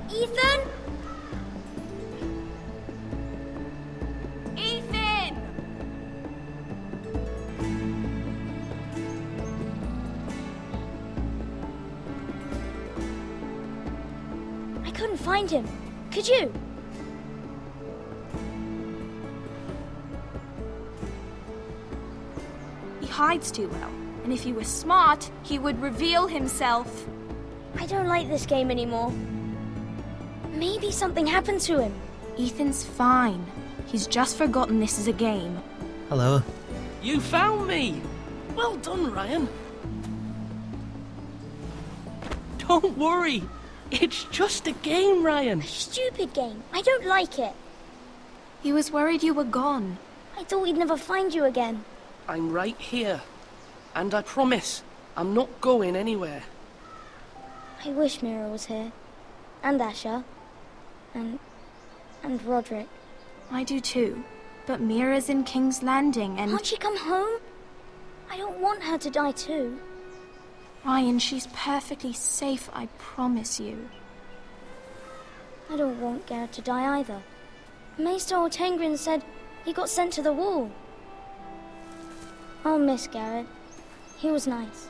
Ethan? Ethan! I couldn't find him. Could you? He hides too well, and if he were smart, he would reveal himself. I don't like this game anymore. Maybe something happened to him. Ethan's fine. He's just forgotten this is a game. Hello. You found me! Well done, Ryan. Don't worry. It's just a game, Ryan. Stupid game. I don't like it. He was worried you were gone. I thought we'd never find you again. I'm right here. And I promise, I'm not going anywhere. I wish MIRA was here. And Asher. And Roderick. I do too. But Mira's in King's Landing and... Can't she come home? I don't want her to die too. Ryan, she's perfectly safe, I promise you. I don't want Garrett to die either. Maester Ortengrin said he got sent to the wall. I'll miss Garrett. He was nice.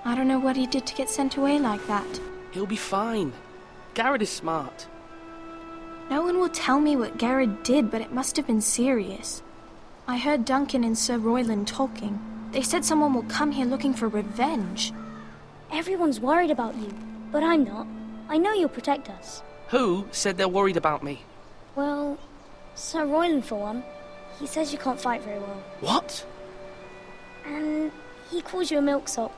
I don't know what he did to get sent away like that. He'll be fine. Garrett is smart. No one will tell me what Garrett did, but it must have been serious. I heard Duncan and Sir Royland talking. They said someone will come here looking for revenge. Everyone's worried about you, but I'm not. I know you'll protect us. Who said they're worried about me? Well, Sir Royland for one. He says you can't fight very well. What? And he calls you a milksop.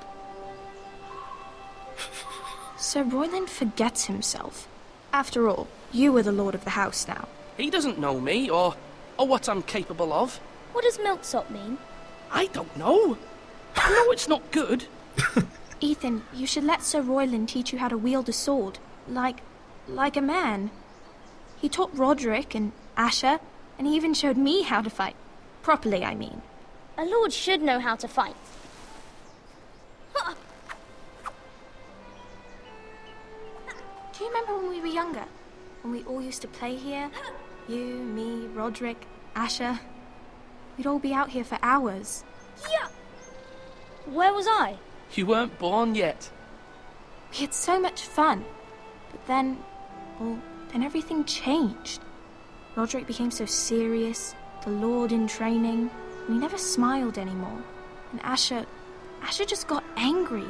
Sir Royland forgets himself. After all, you are the lord of the house now. He doesn't know me, or what I'm capable of. What does milksop mean? I don't know. I know it's not good. Ethan, you should let Sir Royland teach you how to wield a sword. Like a man. He taught Roderick and Asher, and he even showed me how to fight. Properly, I mean. A lord should know how to fight. Do you remember when we were younger? When we all used to play here? You, me, Roderick, Asher. We'd all be out here for hours. Yeah. Where was I? You weren't born yet. We had so much fun. But then, well, then everything changed. Roderick became so serious, the Lord in training, and he never smiled anymore. And Asher just got angry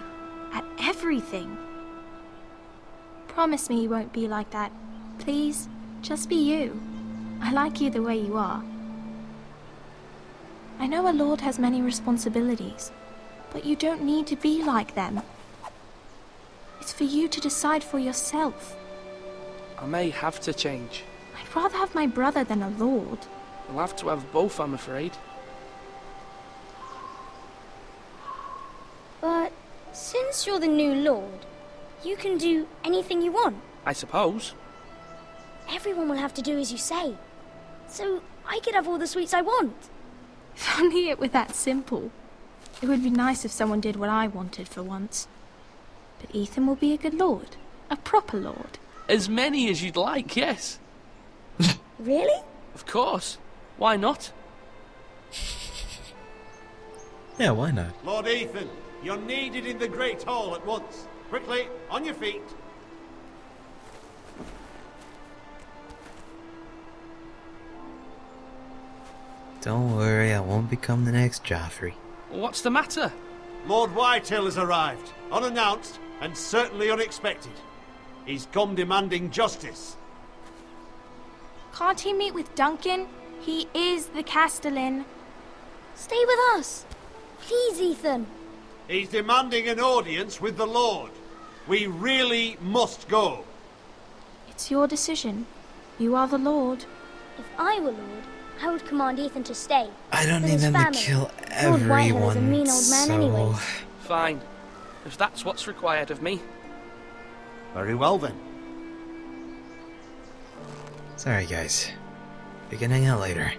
at everything. Promise me you won't be like that. Please, just be you. I like you the way you are. I know a lord has many responsibilities, but you don't need to be like them. It's for you to decide for yourself. I may have to change. I'd rather have my brother than a lord. We'll have to have both, I'm afraid. But since you're the new lord, you can do anything you want. I suppose. Everyone will have to do as you say. So I could have all the sweets I want. If only it were that simple. It would be nice if someone did what I wanted for once. But Ethan will be a good lord. A proper lord. As many as you'd like, yes. Really? Of course. Why not? Yeah, why not? Lord Ethan, you're needed in the Great Hall at once. Quickly, on your feet. Don't worry, I won't become the next Joffrey. What's the matter? Lord Whitetail has arrived, unannounced and certainly unexpected. He's come demanding justice. Can't he meet with Duncan? He is the Castellan. Stay with us. Please, Ethan. He's demanding an audience with the Lord. We really must go. It's your decision. You are the lord. If I were lord, I would command Ethan to stay. I don't For need his them family. to kill Lord Whitehead everyone, is a mean old man so... anyways. Fine. If that's what's required of me. Very well then. Sorry guys. We can hang out later.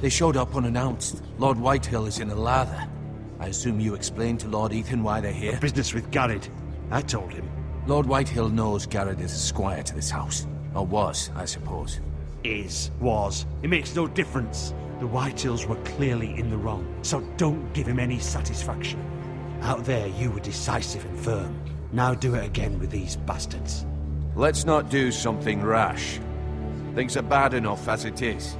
They showed up unannounced. Lord Whitehill is in a lather. I assume you explained to Lord Ethan why they're here? Business with Garrett. I told him. Lord Whitehill knows Garrett is a squire to this house. Or was, I suppose. Was. It makes no difference. The Whitehills were clearly in the wrong, so don't give him any satisfaction. Out there, you were decisive and firm. Now do it again with these bastards. Let's not do something rash. Things are bad enough as it is.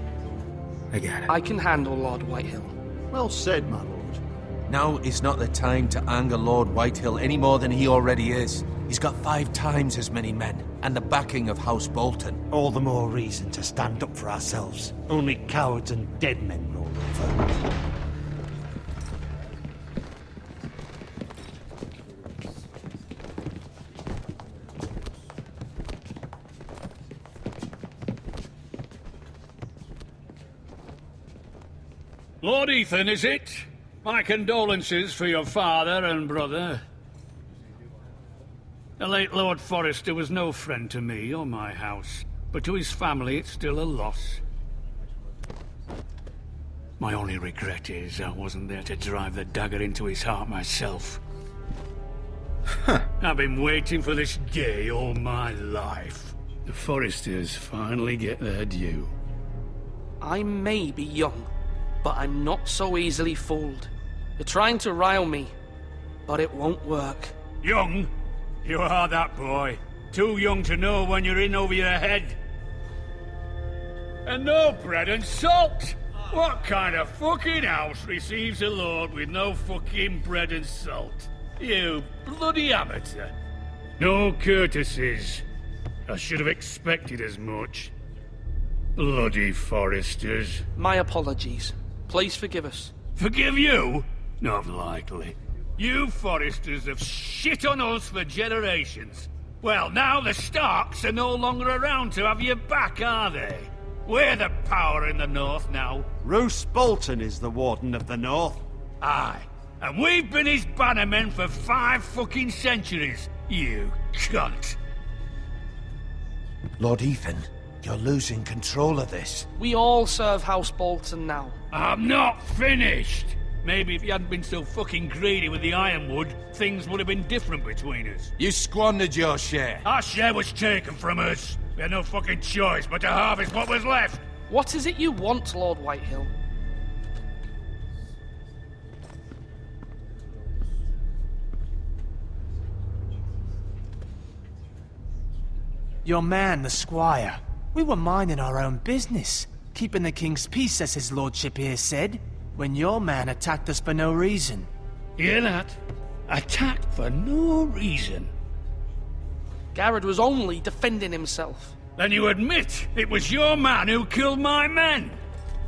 I got it. I can handle Lord Whitehill. Well said, my lord. Now is not the time to anger Lord Whitehill any more than he already is. He's got 5 times as many men, and the backing of House Bolton. All the more reason to stand up for ourselves. Only cowards and dead men roll over. Lord Ethan, is it? My condolences for your father and brother. The late Lord Forrester was no friend to me or my house, but to his family it's still a loss. My only regret is I wasn't there to drive the dagger into his heart myself. I've been waiting for this day all my life. The Forresters finally get their due. I may be young, but I'm not so easily fooled. You're trying to rile me, but it won't work. Young? You are that boy. Too young to know when you're in over your head. And no bread and salt! What kind of fucking house receives a lord with no fucking bread and salt? You bloody amateur. No courtesies. I should have expected as much. Bloody Forresters. My apologies. Please forgive us. Forgive you? Not likely. You Forresters have shit on us for generations. Well, now the Starks are no longer around to have you back, are they? We're the power in the north now. Roose Bolton is the Warden of the North. Aye. And we've been his bannermen for 5 fucking centuries, you cunt. Lord Ethan, you're losing control of this. We all serve House Bolton now. I'm not finished! Maybe if you hadn't been so fucking greedy with the ironwood, things would have been different between us. You squandered your share. Our share was taken from us. We had no fucking choice but to harvest what was left. What is it you want, Lord Whitehill? Your man, the squire. We were minding our own business, keeping the king's peace, as his lordship here said, when your man attacked us for no reason. Hear that? Attacked for no reason. Garrett was only defending himself. Then you admit it was your man who killed my men?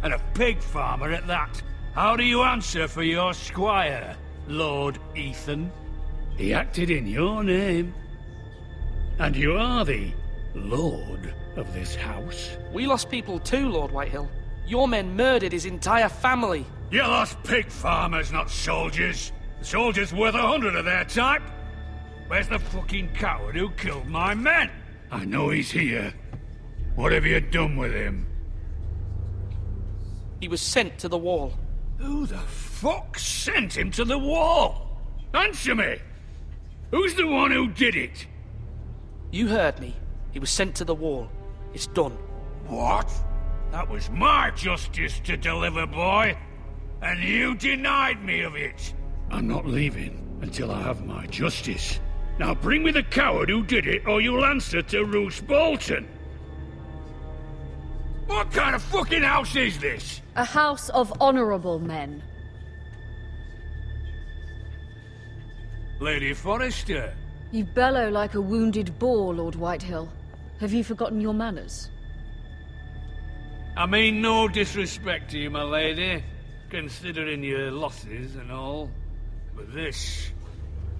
And a pig farmer at that. How do you answer for your squire, Lord Ethan? He acted in your name. And you are the lord of this house. We lost people too, Lord Whitehill. Your men murdered his entire family. You lost pig farmers, not soldiers. The soldiers worth 100 of their type. Where's the fucking coward who killed my men? I know he's here. What have you done with him? He was sent to the wall. Who the fuck sent him to the wall? Answer me! Who's the one who did it? You heard me. He was sent to the wall. It's done. What? That was my justice to deliver, boy. And you denied me of it. I'm not leaving until I have my justice. Now bring me the coward who did it, or you'll answer to Roose Bolton. What kind of fucking house is this? A house of honorable men. Lady Forrester. You bellow like a wounded boar, Lord Whitehill. Have you forgotten your manners? I mean no disrespect to you, my lady, considering your losses and all. But this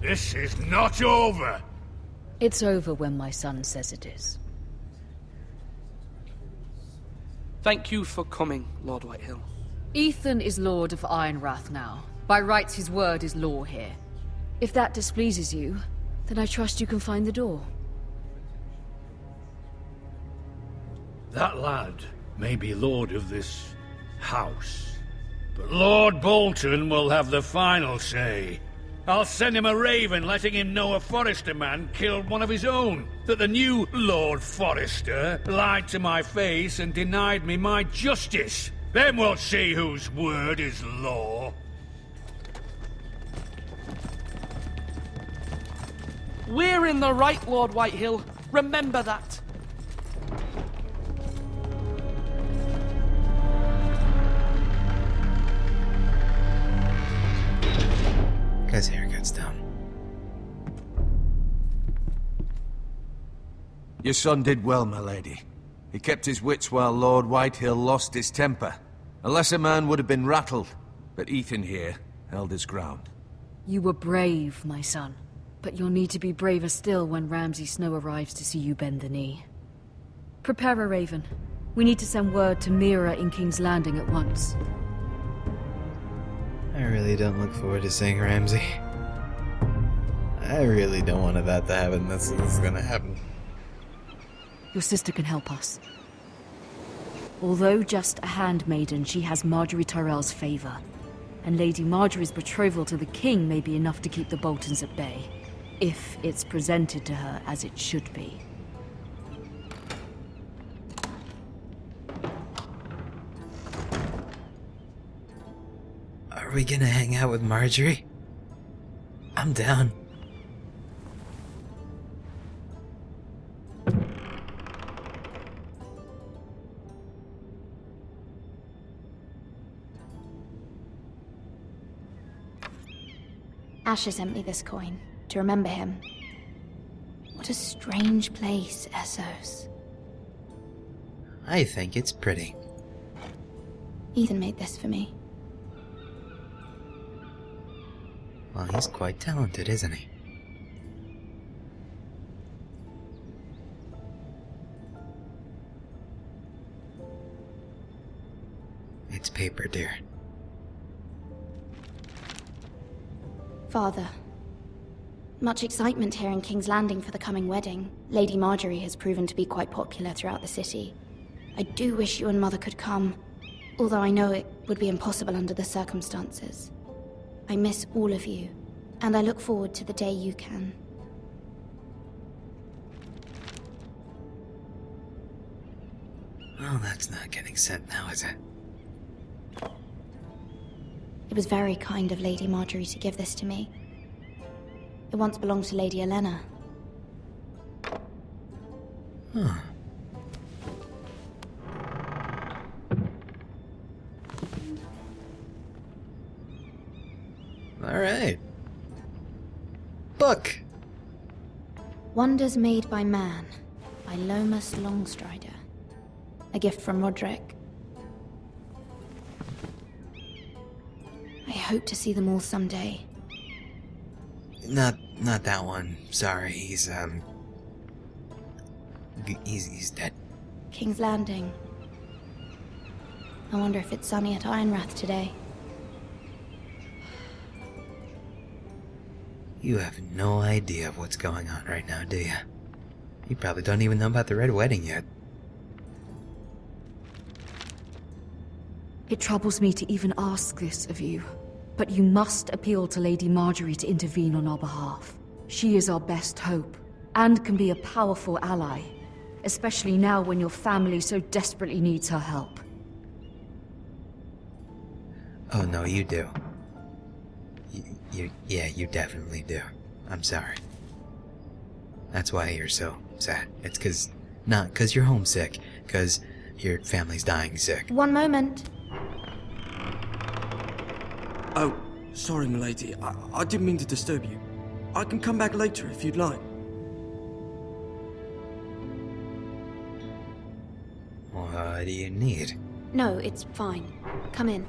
is not over. It's over when my son says it is. Thank you for coming, Lord Whitehill. Ethan is Lord of Ironrath now. By rights, his word is law here. If that displeases you, then I trust you can find the door. That lad may be lord of this house. But Lord Bolton will have the final say. I'll send him a raven letting him know a Forrester man killed one of his own. That the new Lord Forrester lied to my face and denied me my justice. Then we'll see whose word is law. We're in the right, Lord Whitehill. Remember that. Guy's haircut's dumb. Your son did well, my lady. He kept his wits while Lord Whitehill lost his temper. A lesser man would have been rattled, but Ethan here held his ground. You were brave, my son. But you'll need to be braver still when Ramsay Snow arrives to see you bend the knee. Prepare a raven. We need to send word to MIRA in King's Landing at once. I really don't look forward to seeing Ramsay. I really don't want that to happen. This is gonna happen. Your sister can help us. Although just a handmaiden, she has Marjorie Tyrell's favor. And Lady Marjorie's betrothal to the king may be enough to keep the Boltons at bay. If it's presented to her as it should be. Are we gonna hang out with Marjorie? I'm down. Asher sent me this coin to remember him. What a strange place, Essos. I think it's pretty. Ethan made this for me. Well, he's quite talented, isn't he? It's paper, dear. Father. Much excitement here in King's Landing for the coming wedding. Lady Marjorie has proven to be quite popular throughout the city. I do wish you and Mother could come, although I know it would be impossible under the circumstances. I miss all of you, and I look forward to the day you can. Oh, that's not getting sent now, is it? It was very kind of Lady Marjorie to give this to me. It once belonged to Lady Elena. Huh. Alright. Book! Wonders Made by Man, by Lomas Longstrider. A gift from Roderick. I hope to see them all someday. Not that one. Sorry, he's dead. King's Landing. I wonder if it's sunny at Ironrath today. You have no idea of what's going on right now, do you? You probably don't even know about the Red Wedding yet. It troubles me to even ask this of you, but you must appeal to Lady Marjorie to intervene on our behalf. She is our best hope, and can be a powerful ally, especially now when your family so desperately needs her help. Oh no, you do. Yeah, you definitely do. I'm sorry. That's why you're so sad. It's not 'cause you're homesick, 'cause your family's dying sick. One moment. Oh, sorry, milady. I didn't mean to disturb you. I can come back later if you'd like. What do you need? No, it's fine. Come in.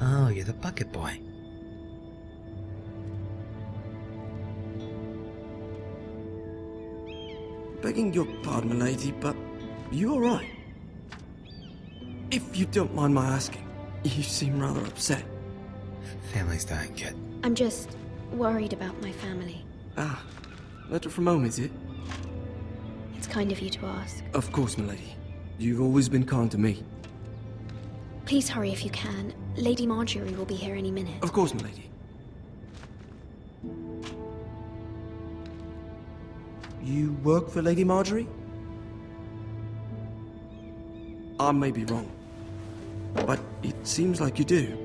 Oh, you're the bucket boy. Begging your pardon, milady, but you alright? If you don't mind my asking, you seem rather upset. Family's dying, kid. I'm just worried about my family. Ah, letter from home, is it? It's kind of you to ask. Of course, milady. You've always been kind to me. Please hurry if you can. Lady Marjorie will be here any minute. Of course, milady. You work for Lady Marjorie? I may be wrong, but it seems like you do.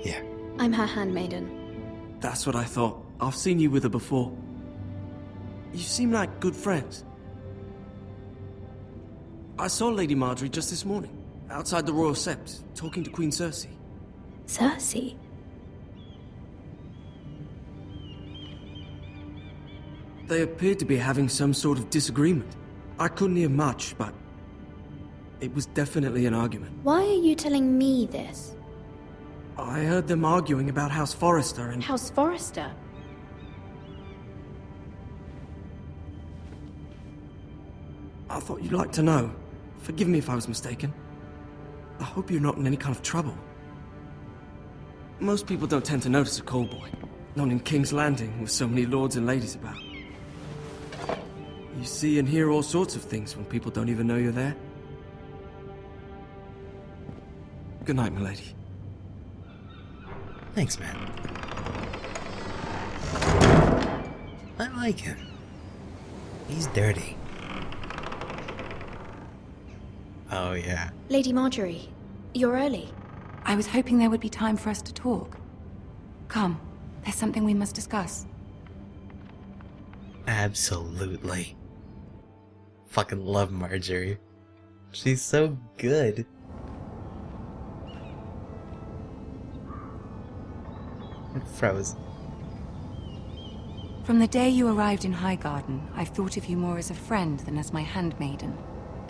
Yeah. I'm her handmaiden. That's what I thought. I've seen you with her before. You seem like good friends. I saw Lady Marjorie just this morning, outside the Royal Sept, talking to Queen Cersei. Cersei? They appeared to be having some sort of disagreement. I couldn't hear much, but it was definitely an argument. Why are you telling me this? I heard them arguing about House Forrester and... House Forrester? I thought you'd like to know. Forgive me if I was mistaken. I hope you're not in any kind of trouble. Most people don't tend to notice a callboy. Not in King's Landing, with so many lords and ladies about. You see and hear all sorts of things when people don't even know you're there. Good night, milady. Thanks, man. I like him. He's dirty. Oh, yeah. Lady Marjorie, you're early. I was hoping there would be time for us to talk. Come, there's something we must discuss. Absolutely. Fucking love Marjorie. She's so good. It froze. From the day you arrived in Highgarden, I've thought of you more as a friend than as my handmaiden.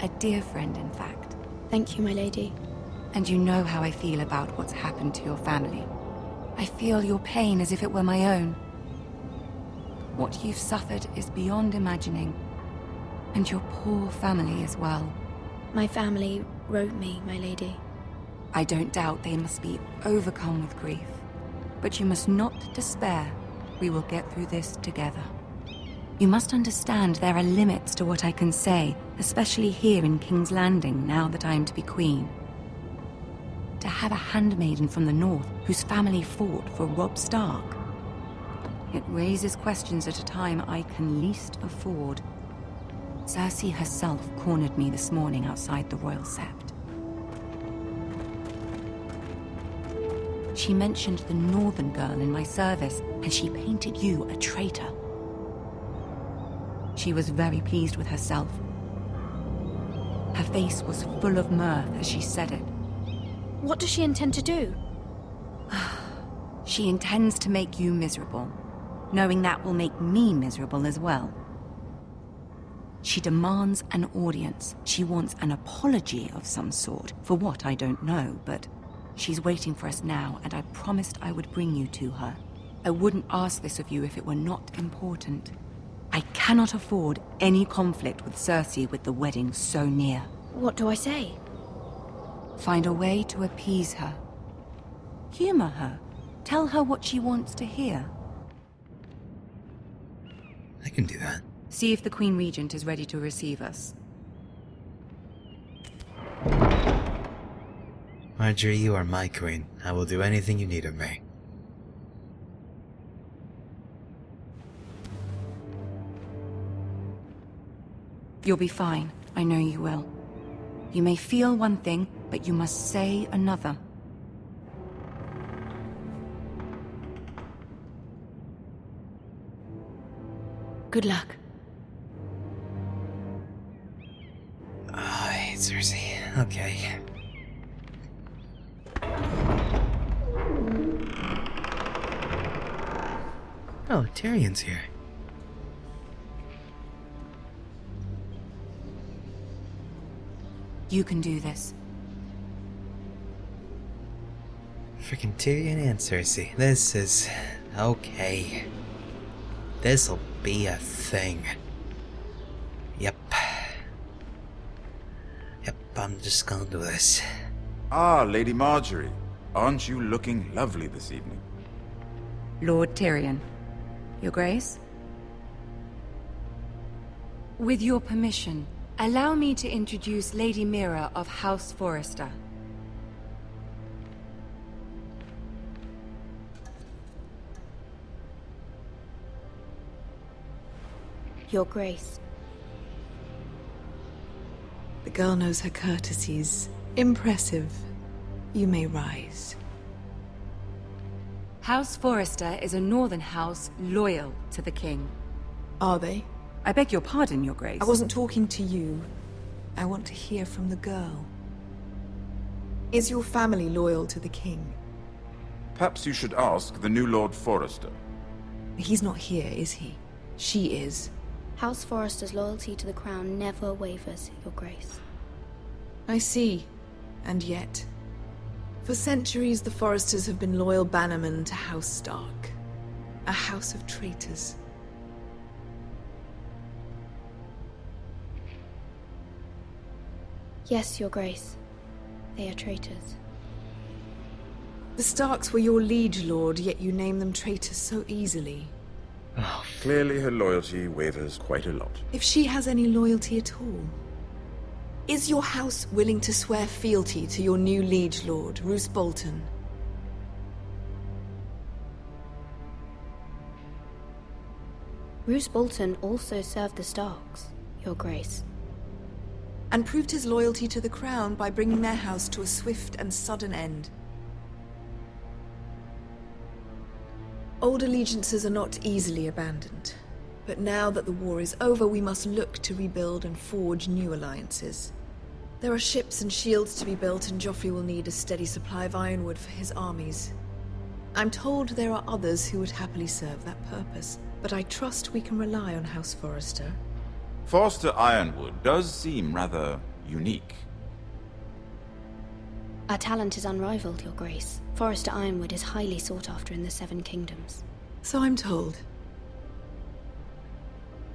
A dear friend, in fact. Thank you, my lady. And you know how I feel about what's happened to your family. I feel your pain as if it were my own. What you've suffered is beyond imagining. And your poor family as well. My family wrote me, my lady. I don't doubt they must be overcome with grief. But you must not despair. We will get through this together. You must understand there are limits to what I can say, especially here in King's Landing, now that I am to be queen. To have a handmaiden from the north whose family fought for Robb Stark. It raises questions at a time I can least afford. Cersei herself cornered me this morning outside the Royal Sept. She mentioned the northern girl in my service, and she painted you a traitor. She was very pleased with herself. Her face was full of mirth as she said it. What does she intend to do? She intends to make you miserable, knowing that will make me miserable as well. She demands an audience. She wants an apology of some sort, for what I don't know, but she's waiting for us now, and I promised I would bring you to her. I wouldn't ask this of you if it were not important. I cannot afford any conflict with Cersei with the wedding so near. What do I say? Find a way to appease her. Humor her. Tell her what she wants to hear. I can do that. See if the Queen Regent is ready to receive us. Marjorie, you are my queen. I will do anything you need of me. You'll be fine. I know you will. You may feel one thing, but you must say another. Good luck. I hate Cersei. Okay. Oh, Tyrion's here. You can do this. Freaking Tyrion and Cersei. This is... okay. This'll be a thing. Yep. Yep, I'm just gonna do this. Ah, Lady Marjorie. Aren't you looking lovely this evening? Lord Tyrion. Your Grace? With your permission, allow me to introduce Lady MIRA of House Forrester. Your Grace. The girl knows her courtesies. Impressive. You may rise. House Forrester is a northern house loyal to the king. Are they? I beg your pardon, Your Grace. I wasn't talking to you. I want to hear from the girl. Is your family loyal to the king? Perhaps you should ask the new Lord Forrester. He's not here, is he? She is. House Forrester's loyalty to the crown never wavers, Your Grace. I see. And yet... For centuries, the Forresters have been loyal bannermen to House Stark. A house of traitors. Yes, Your Grace. They are traitors. The Starks were your liege lord, yet you name them traitors so easily. Clearly her loyalty wavers quite a lot. If she has any loyalty at all. Is your house willing to swear fealty to your new liege lord, Roose Bolton? Roose Bolton also served the Starks, Your Grace. And proved his loyalty to the crown by bringing their house to a swift and sudden end. Old allegiances are not easily abandoned. But now that the war is over, we must look to rebuild and forge new alliances. There are ships and shields to be built, and Joffrey will need a steady supply of ironwood for his armies. I'm told there are others who would happily serve that purpose, but I trust we can rely on House Forrester. Forrester Ironwood does seem rather unique. Our talent is unrivaled, Your Grace. Forrester Ironwood is highly sought after in the Seven Kingdoms. So I'm told.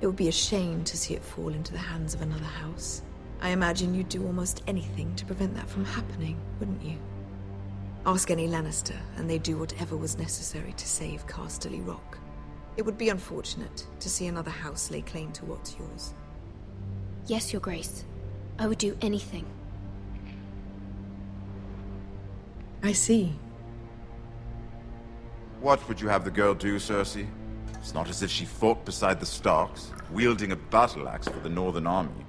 It would be a shame to see it fall into the hands of another house. I imagine you'd do almost anything to prevent that from happening, wouldn't you? Ask any Lannister, and they'd do whatever was necessary to save Casterly Rock. It would be unfortunate to see another house lay claim to what's yours. Yes, Your Grace. I would do anything. I see. What would you have the girl do, Cersei? It's not as if she fought beside the Starks, wielding a battle axe for the Northern Army.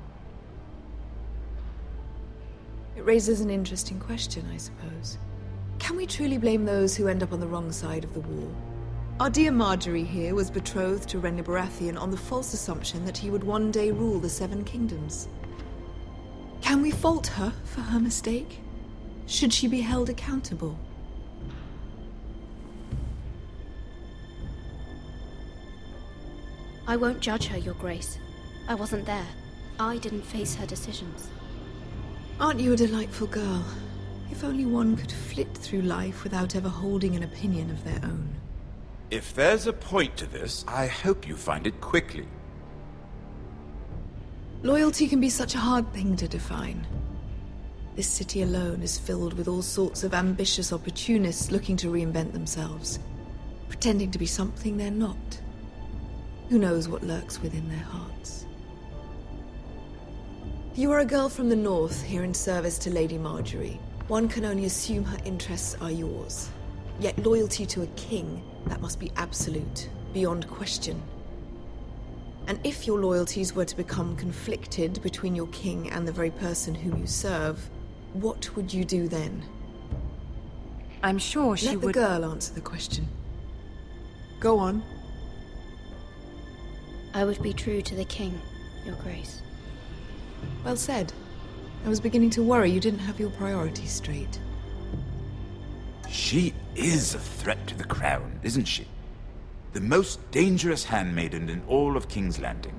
It raises an interesting question, I suppose. Can we truly blame those who end up on the wrong side of the war? Our dear Marjorie here was betrothed to Renly Baratheon on the false assumption that he would one day rule the Seven Kingdoms. Can we fault her for her mistake? Should she be held accountable? I won't judge her, Your Grace. I wasn't there. I didn't face her decisions. Aren't you a delightful girl? If only one could flit through life without ever holding an opinion of their own. If there's a point to this, I hope you find it quickly. Loyalty can be such a hard thing to define. This city alone is filled with all sorts of ambitious opportunists looking to reinvent themselves, pretending to be something they're not. Who knows what lurks within their hearts? You are a girl from the north, here in service to Lady Marjorie. One can only assume her interests are yours. Yet loyalty to a king, that must be absolute, beyond question. And if your loyalties were to become conflicted between your king and the very person whom you serve, what would you do then? I'm sure she would... Let the girl answer the question. Go on. I would be true to the king, Your Grace. Well said. I was beginning to worry you didn't have your priorities straight. She is a threat to the crown, isn't she? The most dangerous handmaiden in all of King's Landing.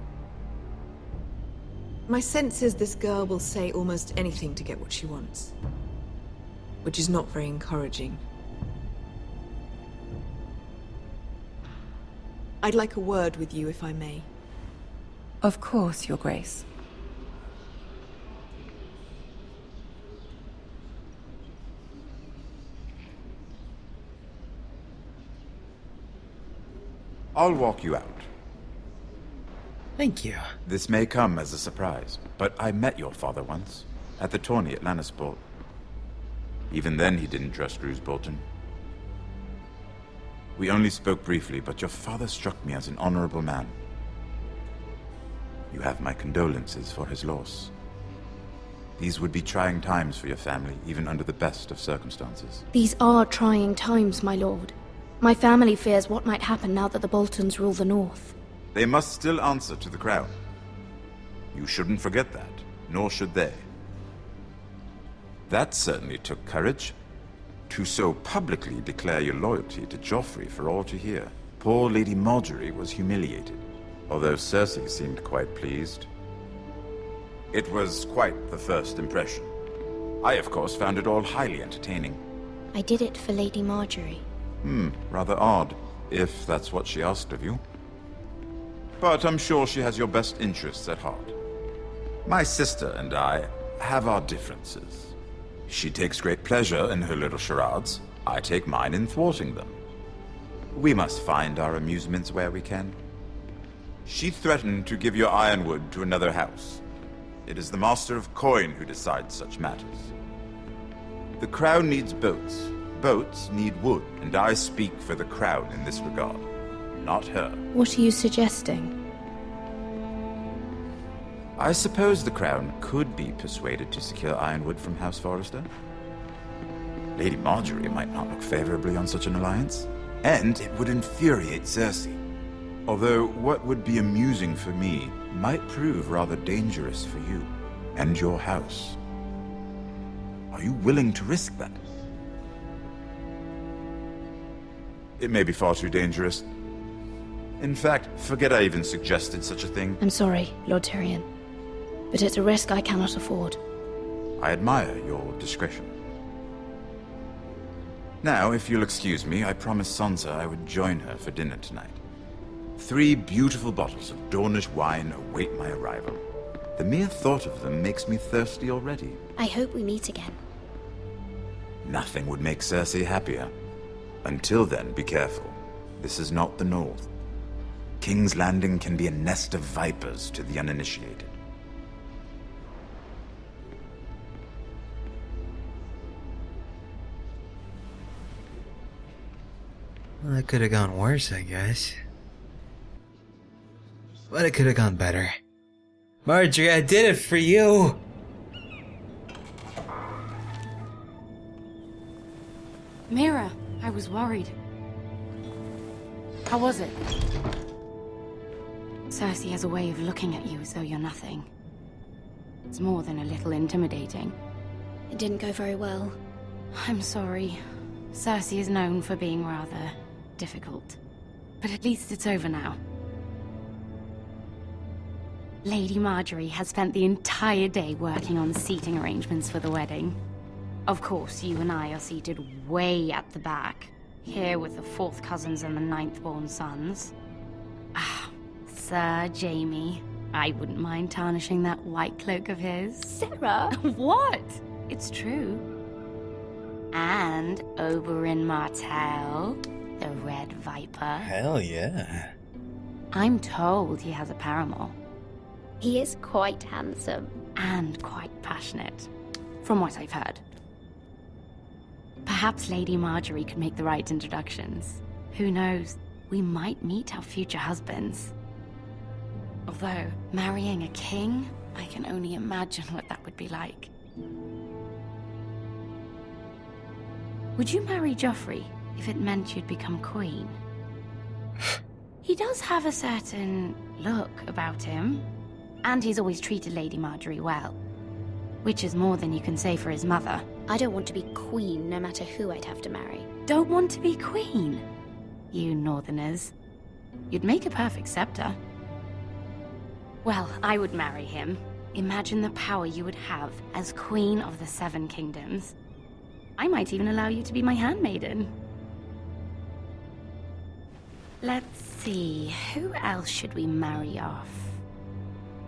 My sense is this girl will say almost anything to get what she wants. Which is not very encouraging. I'd like a word with you, if I may. Of course, Your Grace. I'll walk you out. Thank you. This may come as a surprise, but I met your father once, at the tourney at Lannisport. Even then he didn't trust Roose Bolton. We only spoke briefly, but your father struck me as an honorable man. You have my condolences for his loss. These would be trying times for your family, even under the best of circumstances. These are trying times, my lord. My family fears what might happen now that the Boltons rule the North. They must still answer to the crown. You shouldn't forget that, nor should they. That certainly took courage. To so publicly declare your loyalty to Joffrey for all to hear. Poor Lady Marjorie was humiliated, although Cersei seemed quite pleased. It was quite the first impression. I, of course, found it all highly entertaining. I did it for Lady Marjorie. Rather odd, if that's what she asked of you. But I'm sure she has your best interests at heart. My sister and I have our differences. She takes great pleasure in her little charades. I take mine in thwarting them. We must find our amusements where we can. She threatened to give your ironwood to another house. It is the Master of Coin who decides such matters. The crown needs boats. Boats need wood, and I speak for the crown in this regard, not her. What are you suggesting? I suppose the crown could be persuaded to secure ironwood from House Forrester. Lady Marjorie might not look favorably on such an alliance, and it would infuriate Cersei. Although what would be amusing for me might prove rather dangerous for you and your house. Are you willing to risk that? It may be far too dangerous. In fact, forget I even suggested such a thing. I'm sorry, Lord Tyrion, but it's a risk I cannot afford. I admire your discretion. Now, if you'll excuse me, I promised Sansa I would join her for dinner tonight. 3 beautiful bottles of Dornish wine await my arrival. The mere thought of them makes me thirsty already. I hope we meet again. Nothing would make Cersei happier. Until then, be careful. This is not the North. King's Landing can be a nest of vipers to the uninitiated. Well, it could have gone worse, I guess. But it could have gone better. Marjorie, I did it for you! Mira, I was worried. How was it? Cersei has a way of looking at you as though you're nothing. It's more than a little intimidating. It didn't go very well. I'm sorry. Cersei is known for being rather difficult. But at least it's over now. Lady Marjorie has spent the entire day working on seating arrangements for the wedding. Of course, you and I are seated way at the back, here with the 4th cousins and the 9th-born sons. Ah, Sir Jaime. I wouldn't mind tarnishing that white cloak of his. Sarah! What? It's true. And Oberyn Martell, the Red Viper. Hell yeah. I'm told he has a paramour. He is quite handsome. And quite passionate, from what I've heard. Perhaps Lady Marjorie could make the right introductions. Who knows? We might meet our future husbands. Although, marrying a king, I can only imagine what that would be like. Would you marry Joffrey if it meant you'd become queen? He does have a certain look about him, and he's always treated Lady Marjorie well. Which is more than you can say for his mother. I don't want to be queen, no matter who I'd have to marry. Don't want to be queen? You northerners. You'd make a perfect scepter. Well, I would marry him. Imagine the power you would have as Queen of the 7 Kingdoms. I might even allow you to be my handmaiden. Let's see, who else should we marry off?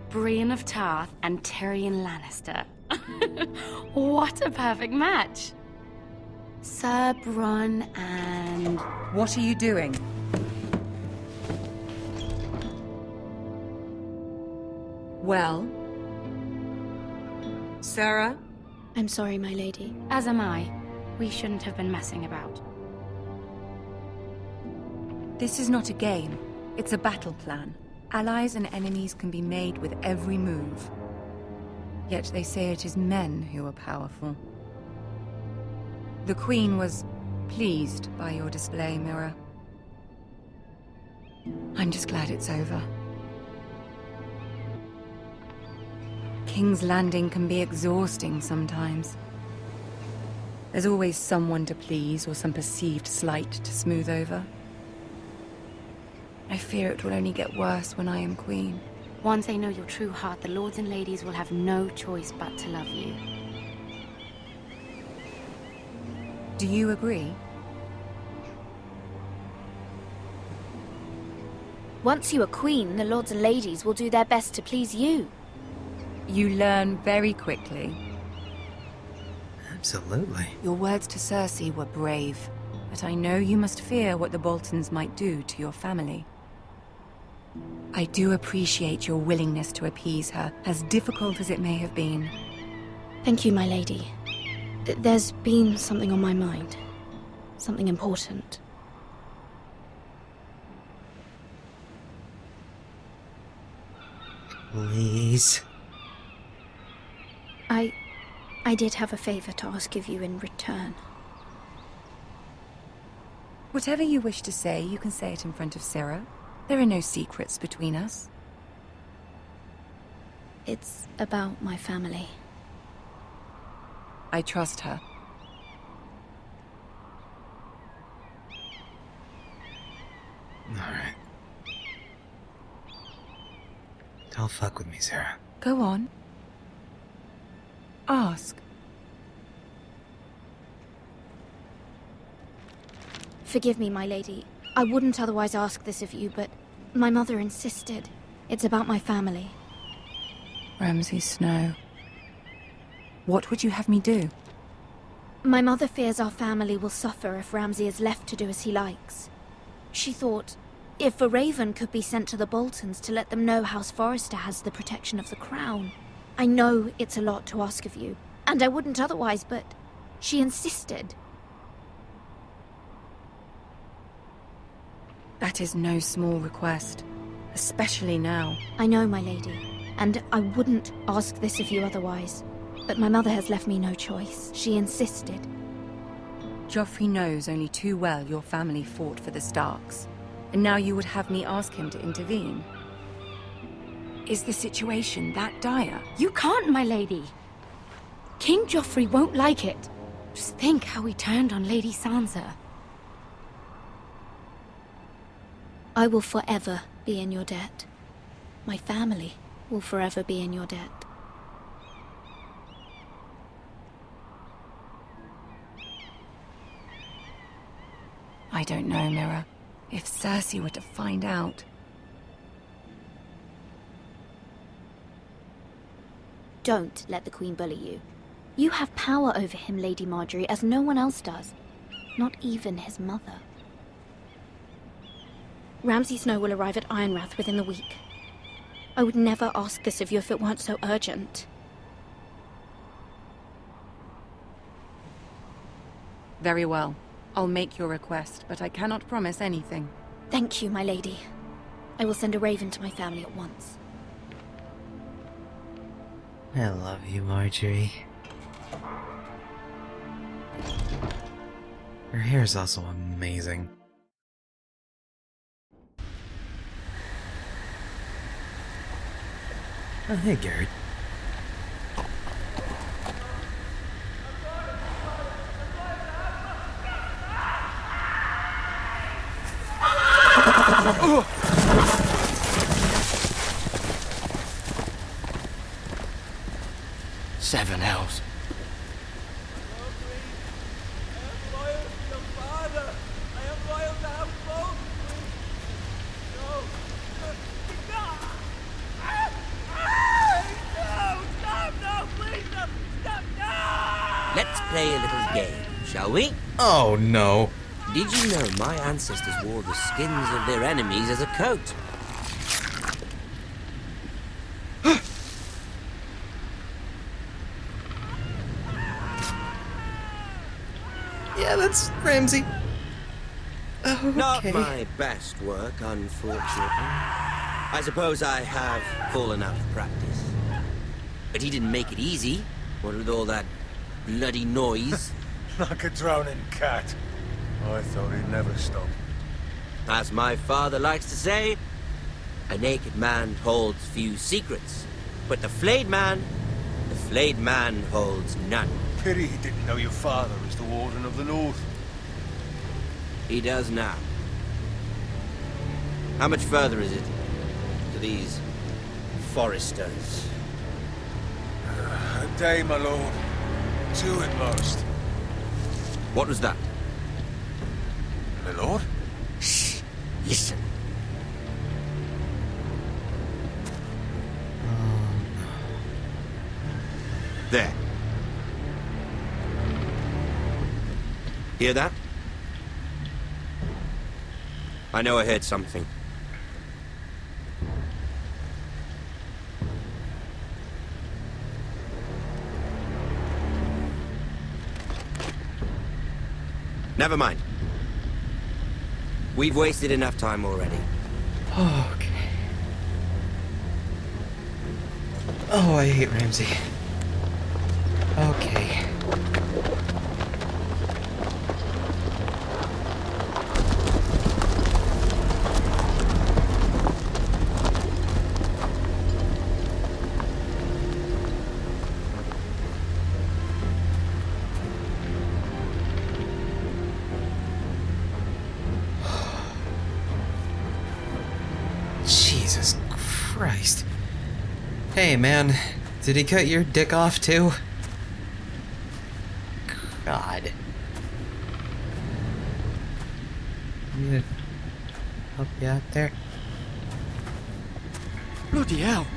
Brienne of Tarth and Tyrion Lannister. What a perfect match! Sir Bronn and... What are you doing? Well? Sarah? I'm sorry, my lady. As am I. We shouldn't have been messing about. This is not a game. It's a battle plan. Allies and enemies can be made with every move. Yet they say it is men who are powerful. The Queen was pleased by your display, MIRA. I'm just glad it's over. King's Landing can be exhausting sometimes. There's always someone to please or some perceived slight to smooth over. I fear it will only get worse when I am Queen. Once they know your true heart, the lords and ladies will have no choice but to love you. Do you agree? Once you are queen, the lords and ladies will do their best to please you. You learn very quickly. Absolutely. Your words to Cersei were brave, but I know you must fear what the Boltons might do to your family. I do appreciate your willingness to appease her, as difficult as it may have been. Thank you, my lady. There's been something on my mind. Something important. Please. I did have a favor to ask of you in return. Whatever you wish to say, you can say it in front of Sarah. There are no secrets between us. It's about my family. I trust her. Alright. Don't fuck with me, Sarah. Go on. Ask. Forgive me, my lady. I wouldn't otherwise ask this of you, but my mother insisted. It's about my family. Ramsay Snow. What would you have me do? My mother fears our family will suffer if Ramsay is left to do as he likes. She thought, if a raven could be sent to the Boltons to let them know House Forrester has the protection of the crown. I know it's a lot to ask of you, and I wouldn't otherwise, but she insisted. That is no small request, especially now. I know, my lady, and I wouldn't ask this of you otherwise, but my mother has left me no choice. She insisted. Joffrey knows only too well your family fought for the Starks, and now you would have me ask him to intervene. Is the situation that dire? You can't, my lady. King Joffrey won't like it. Just think how he turned on Lady Sansa. I will forever be in your debt. My family will forever be in your debt. I don't know, MIRA. If Cersei were to find out... Don't let the Queen bully you. You have power over him, Lady Marjorie, as no one else does. Not even his mother. Ramsay Snow will arrive at Ironrath within the week. I would never ask this of you if it weren't so urgent. Very well. I'll make your request, but I cannot promise anything. Thank you, my lady. I will send a raven to my family at once. I love you, Marjorie. Her hair is also amazing. Oh, hey, Garrett. Seven hells. Let's play a little game, shall we? Oh, no. Did you know my ancestors wore the skins of their enemies as a coat? Yeah, that's Ramsey. Okay. Not my best work, unfortunately. I suppose I have fallen out of practice. But he didn't make it easy, what with all that bloody noise. Like a drowning cat. I thought he'd never stop. As my father likes to say, a naked man holds few secrets. But the flayed man holds none. Pity he didn't know your father was the Warden of the North. He does now. How much further is it to these foresters? A day, my lord. 2 at most. What was that? My lord? Shh! Listen. There. Hear that? I know I heard something. Never mind. We've wasted enough time already. Okay. Oh, I hate Ramsey. Okay. Jesus Christ. Hey, man. Did he cut your dick off, too? God. I'm gonna help you out there. Bloody hell.